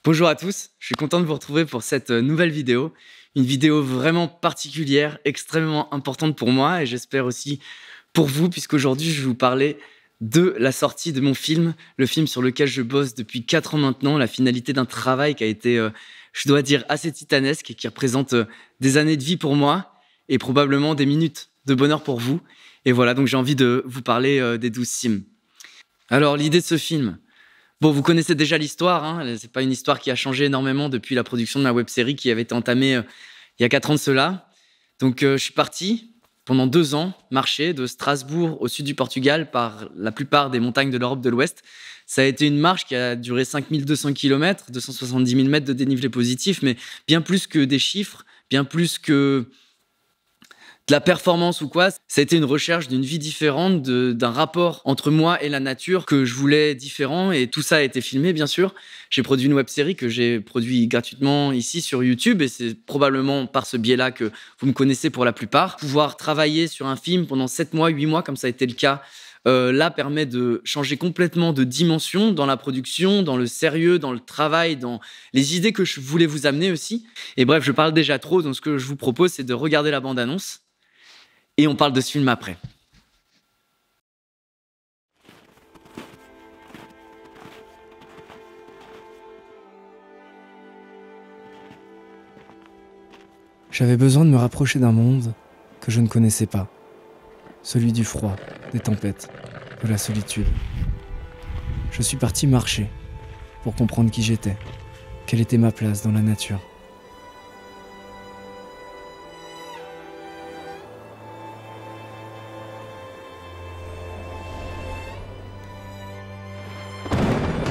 Bonjour à tous, je suis content de vous retrouver pour cette nouvelle vidéo. Une vidéo vraiment particulière, extrêmement importante pour moi et j'espère aussi pour vous, puisqu'aujourd'hui je vais vous parler de la sortie de mon film, le film sur lequel je bosse depuis 4 ans maintenant, la finalité d'un travail qui a été, je dois dire, assez titanesque et qui représente des années de vie pour moi et probablement des minutes de bonheur pour vous. Et voilà, donc j'ai envie de vous parler des 12 Sims. Alors l'idée de ce film, bon, vous connaissez déjà l'histoire, hein, c'est pas une histoire qui a changé énormément depuis la production de ma web-série qui avait été entamée il y a 4 ans de cela. Donc je suis parti pendant 2 ans marcher de Strasbourg au sud du Portugal par la plupart des montagnes de l'Europe de l'Ouest. Ça a été une marche qui a duré 5200 km, 270 000 mètres de dénivelé positif, mais bien plus que des chiffres, bien plus que de la performance ou quoi, ça a été une recherche d'une vie différente, d'un rapport entre moi et la nature que je voulais différent, et tout ça a été filmé bien sûr. J'ai produit une web-série que j'ai produit gratuitement ici sur YouTube et c'est probablement par ce biais-là que vous me connaissez pour la plupart. Pouvoir travailler sur un film pendant 7 mois, 8 mois comme ça a été le cas, là permet de changer complètement de dimension dans la production, dans le sérieux, dans le travail, dans les idées que je voulais vous amener aussi. Et bref, je parle déjà trop, donc ce que je vous propose c'est de regarder la bande-annonce. Et on parle de ce film après. J'avais besoin de me rapprocher d'un monde que je ne connaissais pas. Celui du froid, des tempêtes, de la solitude. Je suis parti marcher pour comprendre qui j'étais, quelle était ma place dans la nature.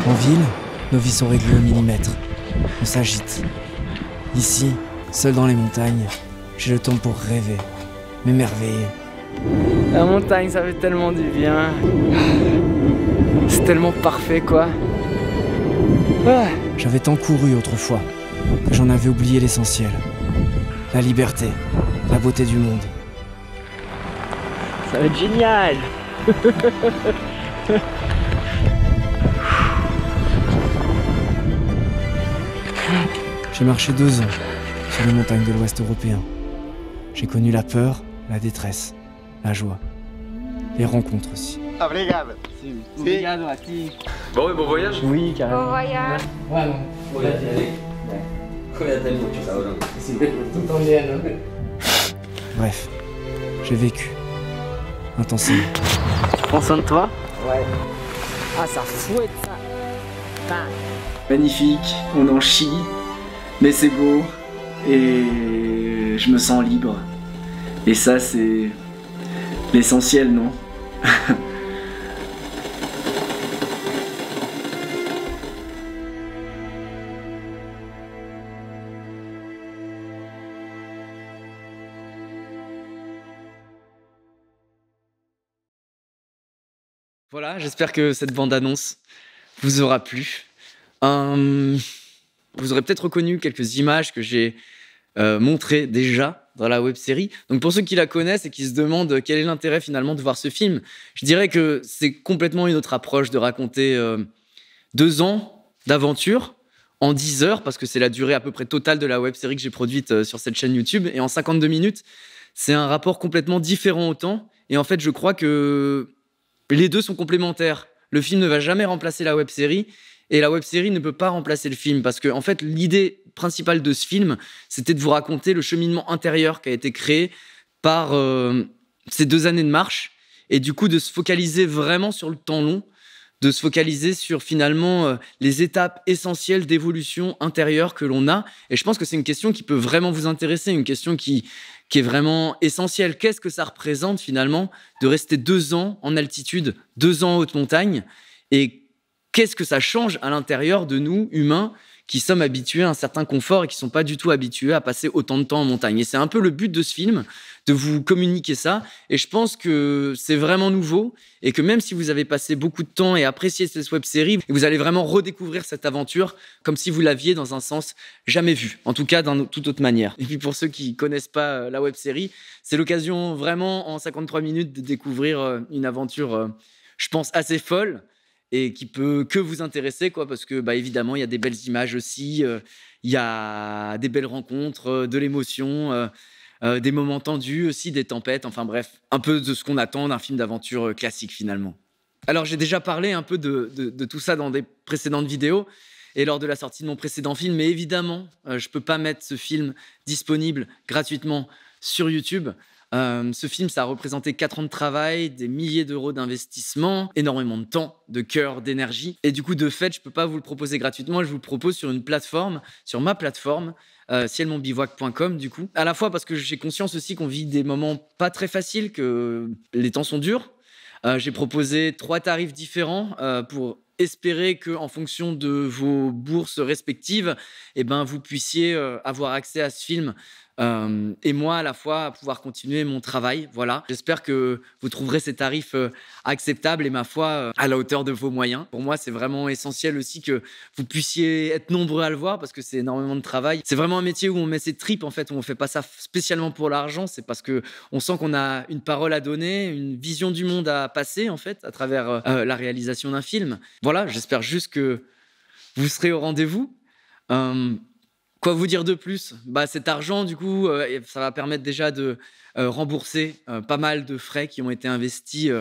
En ville, nos vies sont réglées au millimètre. On s'agite. Ici, seul dans les montagnes, j'ai le temps pour rêver, m'émerveiller. La montagne, ça fait tellement du bien. C'est tellement parfait, quoi. J'avais tant couru autrefois que j'en avais oublié l'essentiel. La liberté, la beauté du monde. Ça va être génial. J'ai marché 2 ans sur les montagnes de l'Ouest européen. J'ai connu la peur, la détresse, la joie, les rencontres aussi. Obrigado. Obrigado a ti. Bon, ouais, bon voyage. Oui, carrément. Bon voyage. Bref, j'ai vécu intensément. Prends soin de toi. Ouais. Ah, ça fouette ça. Bang. Magnifique, on en chie, mais c'est beau et je me sens libre. Et ça, c'est l'essentiel, non? Voilà, j'espère que cette bande-annonce vous aura plu. Vous aurez peut-être reconnu quelques images que j'ai montrées déjà dans la web-série. Donc pour ceux qui la connaissent et qui se demandent quel est l'intérêt finalement de voir ce film, je dirais que c'est complètement une autre approche de raconter 2 ans d'aventure en 10 heures, parce que c'est la durée à peu près totale de la web-série que j'ai produite sur cette chaîne YouTube, et en 52 minutes, c'est un rapport complètement différent au temps. Et en fait, je crois que les deux sont complémentaires. Le film ne va jamais remplacer la web-série et la web-série ne peut pas remplacer le film parce que, en fait, l'idée principale de ce film, c'était de vous raconter le cheminement intérieur qui a été créé par ces 2 années de marche et du coup de se focaliser vraiment sur le temps long, de se focaliser sur finalement les étapes essentielles d'évolution intérieure que l'on a. Et je pense que c'est une question qui peut vraiment vous intéresser, une question qui est vraiment essentielle. Qu'est-ce que ça représente finalement de rester 2 ans en altitude, 2 ans en haute montagne, et qu'est-ce que ça change à l'intérieur de nous, humains, qui sommes habitués à un certain confort et qui ne sont pas du tout habitués à passer autant de temps en montagne. Et c'est un peu le but de ce film, de vous communiquer ça. Et je pense que c'est vraiment nouveau et que même si vous avez passé beaucoup de temps et apprécié cette web-série, vous allez vraiment redécouvrir cette aventure comme si vous l'aviez dans un sens jamais vu, en tout cas d'une toute autre manière. Et puis pour ceux qui ne connaissent pas la web-série, c'est l'occasion vraiment en 53 minutes de découvrir une aventure, je pense, assez folle et qui peut que vous intéresser, quoi, parce que évidemment, il y a des belles images aussi, il y a des belles rencontres, de l'émotion, des moments tendus aussi, des tempêtes, enfin bref, un peu de ce qu'on attend d'un film d'aventure classique finalement. Alors j'ai déjà parlé un peu de tout ça dans des précédentes vidéos et lors de la sortie de mon précédent film, mais évidemment, je peux pas mettre ce film disponible gratuitement sur YouTube. Ce film, ça a représenté 4 ans de travail, des milliers d'euros d'investissement, énormément de temps, de cœur, d'énergie. Et du coup, de fait, je peux pas vous le proposer gratuitement. Je vous le propose sur une plateforme, sur ma plateforme, cielmonbivouac.com du coup. À la fois parce que j'ai conscience aussi qu'on vit des moments pas très faciles, que les temps sont durs. J'ai proposé 3 tarifs différents pour espérer que, en fonction de vos bourses respectives, vous puissiez avoir accès à ce film et moi à la fois à pouvoir continuer mon travail. Voilà. J'espère que vous trouverez ces tarifs acceptables et ma foi à la hauteur de vos moyens. Pour moi, c'est vraiment essentiel aussi que vous puissiez être nombreux à le voir parce que c'est énormément de travail. C'est vraiment un métier où on met ses tripes en fait, où on fait pas ça spécialement pour l'argent. C'est parce que on sent qu'on a une parole à donner, une vision du monde à passer en fait à travers la réalisation d'un film. Voilà, j'espère juste que vous serez au rendez-vous. Quoi vous dire de plus? Cet argent, du coup, ça va permettre déjà de rembourser pas mal de frais qui ont été investis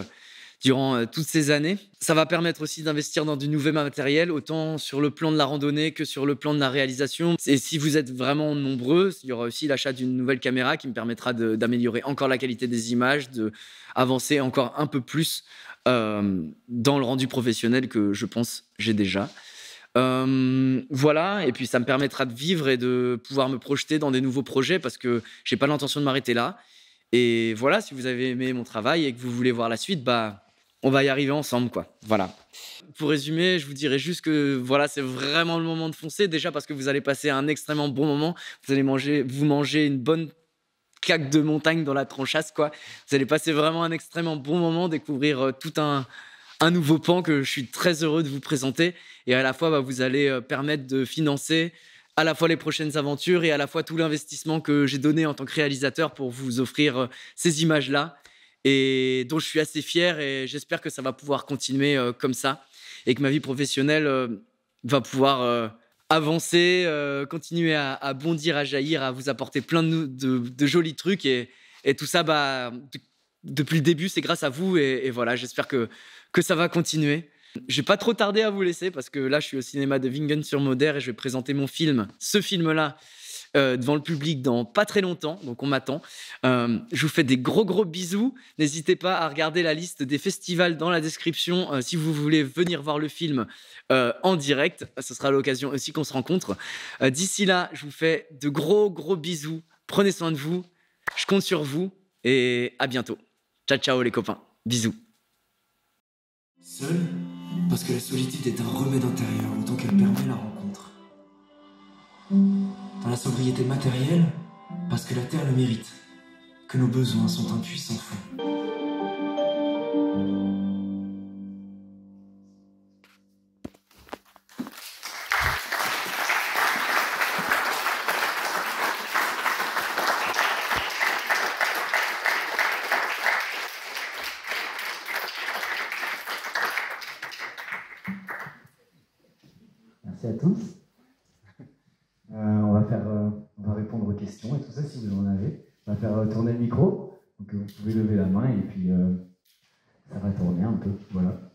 durant toutes ces années. Ça va permettre aussi d'investir dans du nouveau matériel, autant sur le plan de la randonnée que sur le plan de la réalisation. Et si vous êtes vraiment nombreux, il y aura aussi l'achat d'une nouvelle caméra qui me permettra d'améliorer encore la qualité des images, d'avancer encore un peu plus dans le rendu professionnel que je pense j'ai déjà. Voilà, et puis ça me permettra de vivre et de pouvoir me projeter dans des nouveaux projets parce que j'ai pas l'intention de m'arrêter là. Et voilà, si vous avez aimé mon travail et que vous voulez voir la suite, on va y arriver ensemble, quoi. Voilà. Pour résumer, je vous dirais juste que voilà, c'est vraiment le moment de foncer, déjà parce que vous allez passer un extrêmement bon moment. Vous allez manger une bonne claque de montagne dans la tronchasse, quoi. Vous allez passer vraiment un extrêmement bon moment, découvrir tout un nouveau pan que je suis très heureux de vous présenter. Et à la fois, vous allez permettre de financer à la fois les prochaines aventures et à la fois tout l'investissement que j'ai donné en tant que réalisateur pour vous offrir ces images-là et dont je suis assez fier. Et j'espère que ça va pouvoir continuer comme ça et que ma vie professionnelle va pouvoir avancer, continuer à bondir, à jaillir, à vous apporter plein de jolis trucs. Et tout ça, depuis le début, c'est grâce à vous. Et voilà, j'espère que ça va continuer. Je vais pas trop tarder à vous laisser parce que là, je suis au cinéma de Wingen-sur-Moder et je vais présenter mon film, ce film-là, devant le public dans pas très longtemps, donc on m'attend. Je vous fais des gros bisous. N'hésitez pas à regarder la liste des festivals dans la description si vous voulez venir voir le film en direct. Ce sera l'occasion aussi qu'on se rencontre. D'ici là, je vous fais de gros bisous. Prenez soin de vous. Je compte sur vous et à bientôt. Ciao les copains. Bisous. Seul, parce que la solitude est un remède intérieur autant qu'elle permet la rencontre. Dans la sobriété matérielle, parce que la terre le mérite, que nos besoins sont un puits sans fond. Merci à tous. On va répondre aux questions et tout ça si vous en avez. On va faire tourner le micro. Donc vous pouvez lever la main et puis ça va tourner un peu. Voilà.